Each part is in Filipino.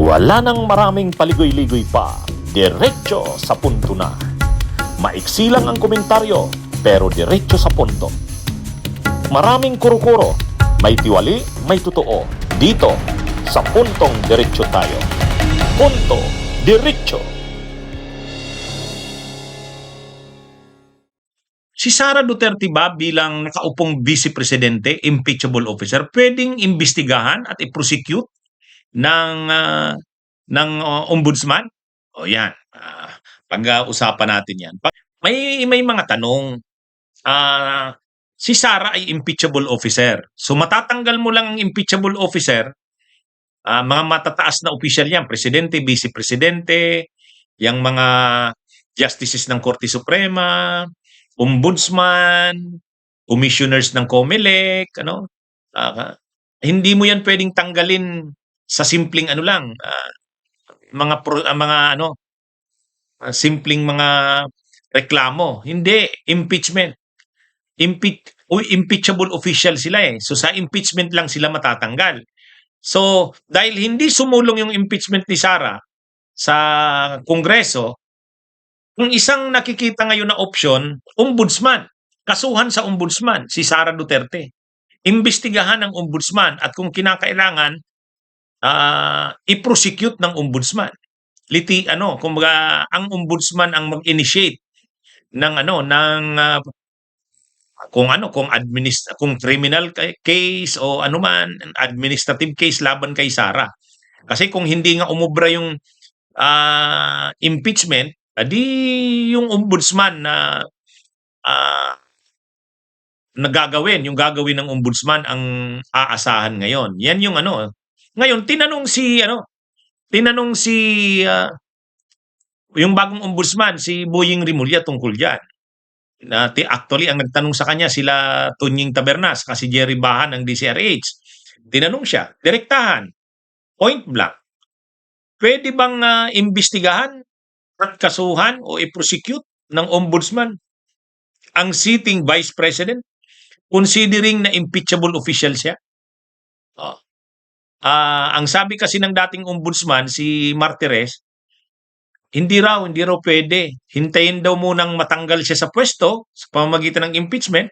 Wala nang maraming paligoy-ligoy pa, diretso sa punto na. Maiksi lang ang komentaryo, pero diretso sa punto. Maraming kuro-kuro, may tiwali, may totoo. Dito, sa puntong diretso tayo. Punto, diretso. Si Sara Duterte ba bilang nakaupong vice presidente, impeachable officer, pwedeng imbestigahan at i-prosecute ng ombudsman? O yan, pag-uusapan natin yan. May mga tanong. Si Sara ay impeachable officer. So matatanggal mo lang ang impeachable officer, mga matataas na opisyal yan, presidente, vice presidente, yung mga justices ng Korte Suprema, ombudsman, commissioners ng COMELEC, hindi mo yan pwedeng tanggalin sa simpleng simpleng mga reklamo. Hindi, impeachment. Impeachable official sila eh. So sa impeachment lang sila matatanggal. So dahil hindi sumulong yung impeachment ni Sara sa Kongreso, yung isang nakikita ngayon na option, ombudsman. Kasuhan sa ombudsman, si Sara Duterte. Imbestigahan ng ombudsman at kung kinakailangan, i-prosecute ng ombudsman. Kumbaga ang ombudsman ang mag-initiate ng kung criminal case o anuman, administrative case laban kay Sara. Kasi kung hindi nga umubra yung impeachment, di yung ombudsman na gagawin ng ombudsman ang aasahan ngayon. Yan yung Ngayon tinanong si yung bagong ombudsman si Boying Rimulya tungkol diyan. Actually ang nagtanong sa kanya sila Tunying Tabernas kasi Jerry Bahan ng DCRH. Tinanong siya, direktahan, point blank. Pwede bang imbestigahan at kasuhan o i-prosecute ng ombudsman ang sitting vice president considering na impeachable official siya? Ang sabi kasi ng dating ombudsman si Martires, hindi raw pwede. Hintayin daw munang matanggal siya sa pwesto sa pamamagitan ng impeachment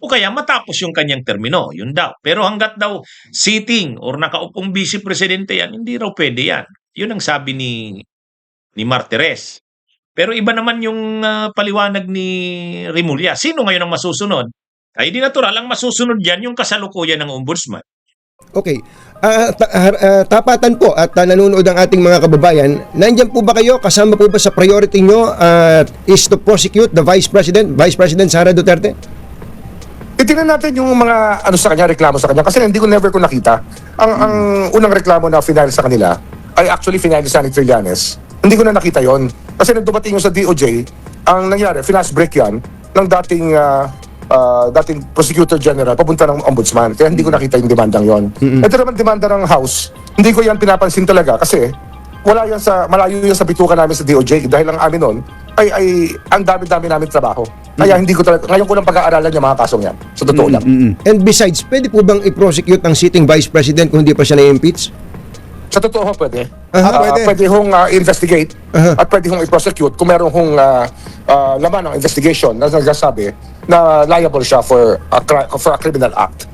o kaya matapos yung kanyang termino. Yun daw. Pero hanggat daw sitting or nakaupong vice presidente yan, hindi raw pwede yan. Yun ang sabi ni Martires. Pero iba naman yung paliwanag ni Rimulya. Sino ngayon ang masusunod? Ay di natural, ang masusunod dyan yung kasalukuyan ng ombudsman. Okay. Tapatan po at nanonood ang ating mga kababayan. Nandiyan po ba kayo? Kasama po ba sa priority nyo is to prosecute the Vice President Sara Duterte? Titingnan natin yung mga sa kanya, reklamo sa kanya. Kasi never ko nakita. Ang unang reklamo na final sa kanila ay actually final ni Sunny Trillanes. Hindi ko na nakita yon. Kasi nung dumating yung sa DOJ, ang nangyari, finance break yan ng dating prosecutor general papunta ng ombudsman. Kaya hindi ko nakita yung demandang yon. Ito naman demanda ng House. Hindi ko yan pinapansin talaga kasi malayo yan sa bituka namin sa DOJ dahil ang amin nun ay ang dami-dami namin trabaho. Kaya hindi ko talaga, ngayon ko lang pag-aaralan yung mga kasong yan. Sa totoo lang. And besides, pwede po bang i-prosecute ang sitting Vice President kung hindi pa siya na-impeach? Sa totoo pwede. Pwede. Pwede hong investigate at pwede hong i-prosecute kung meron hong laman ng investigation na nagsasabi na liable siya for a criminal act.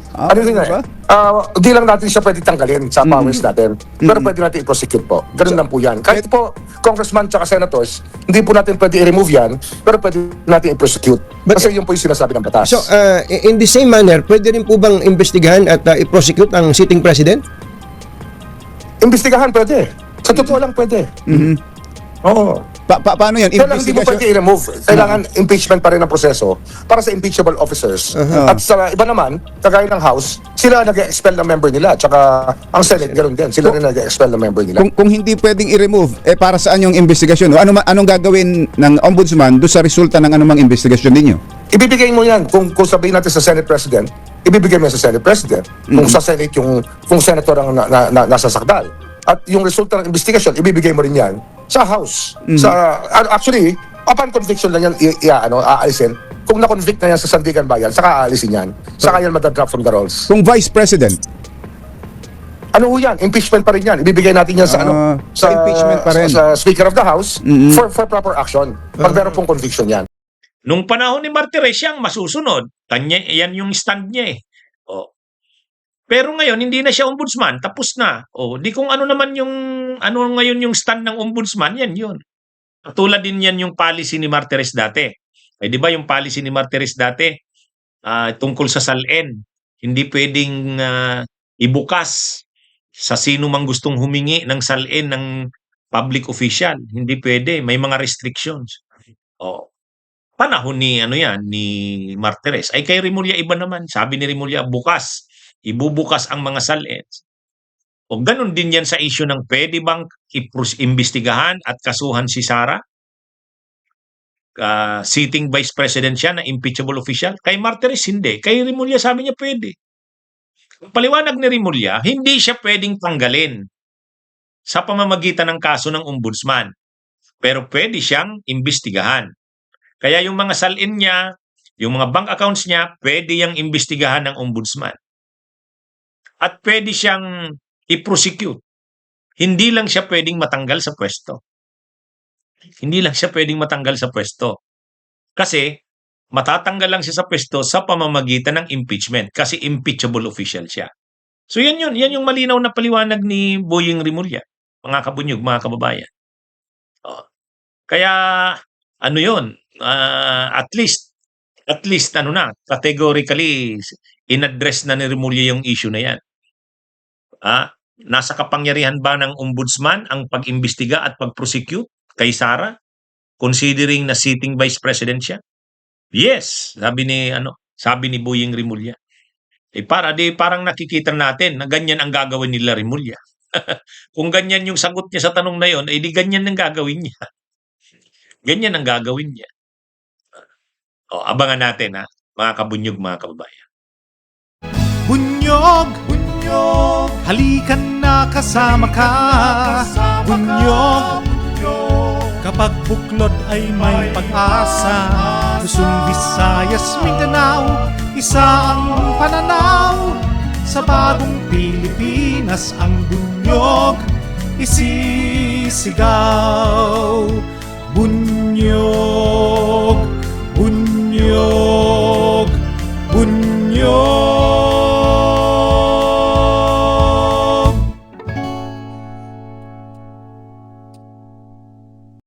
Di lang natin siya pwede tanggalin sa powers natin. Pero pwede natin i-prosecute po. Ganun lang po yan. Kahit po congressman tsaka senators, hindi po natin pwede i-remove yan, pero pwede natin i-prosecute. Kasi yun po yung sinasabi ng batas. So, in the same manner, pwede rin po bang imbestigahan at i-prosecute ang sitting President? Imbestigahan pwede. Sa totoo lang pwede. Oo. Paano yan? Kaya lang hindi mo pwede i-remove. Kailangan impeachment pa rin ang proseso para sa impeachable officers. At sa iba naman, kagaya ng House, sila nag-expel ng member nila. Tsaka ang Senate, ganoon din. Sila rin nag-expel ng member nila. Kung hindi pwedeng i-remove, para saan yung investigasyon? Anong gagawin ng ombudsman doon sa resulta ng anumang investigasyon ninyo? Ibibigay mo yan. Kung sabihin natin sa Senate President, ibibigay mo yan sa Senate President. Kung sa Senate, kung Senator ang nasa sakdal. At yung resulta ng investigasyon, ibibigay mo rin yan sa House. Actually, upon conviction lang yan aalisin. Kung na-convict na yan sa Sandigan Bayan, saka aalisin yan. Saka yan madadrop from the rolls. Kung Vice President? Ano ho yan? Impeachment pa rin yan. Ibibigay natin yan sa sa impeachment pa rin. sa Speaker of the House for proper action. Pag meron pong conviction yan. Nung panahon ni Martires, siyang masusunod. Yan yung stand niya eh. Oh. Pero ngayon, hindi na siya ombudsman. Tapos na. Di kung ano naman ano ngayon yung stand ng ombudsman, yan yun. Tulad din yan yung policy ni Martires dati. Di ba yung policy ni Martires dati, tungkol sa SALN, hindi pwedeng ibukas sa sino mang gustong humingi ng SALN ng public official. Hindi pwede. May mga restrictions. Panahon ni ni Martires. Ay kay Rimulya iba naman. Sabi ni Rimulya, bukas. Ibubukas ang mga SALN. Ganun din yan sa issue ng pwede bang imbestigahan at kasuhan si Sara? Sitting vice president siya na impeachable official. Kay Martires hindi. Kay Rimulya sabi niya pwede. Ang paliwanag ni Rimulya, hindi siya pwedeng tanggalin sa pamamagitan ng kaso ng ombudsman. Pero pwede siyang imbestigahan. Kaya yung mga SALN niya, yung mga bank accounts niya, pwede yang imbestigahan ng ombudsman. At pwede siyang i-prosecute. Hindi lang siya pwedeng matanggal sa pwesto. Hindi lang siya pwedeng matanggal sa pwesto. Kasi matatanggal lang siya sa pwesto sa pamamagitan ng impeachment kasi impeachable official siya. So yan yun. Yan yung malinaw na paliwanag ni Boying Rimulya. Mga kabunyog, mga kababayan. Kaya ano yun? At least categorically in-address na ni Rimulya yung issue na yan. Nasa kapangyarihan ba ng ombudsman ang pag-imbestiga at pag-prosecute kay Sara? Considering na sitting vice president siya? Yes, sabi ni Boying Rimulya. Parang nakikita natin na ganyan ang gagawin nila Rimulya. Kung ganyan yung sagot niya sa tanong na yon, di ganyan ang gagawin niya. Ganyan ang gagawin niya. Abangan natin mga kabunyog, mga kababayan. Bunyog, bunyog, halikan na kasama ka. Bunyog, kapag buklod ay may pag-asa. Luzon, Visayas, Mindanao, isa ang pananaw. Sa bagong Pilipinas ang bunyog isisigaw. Bunyog, bunyog.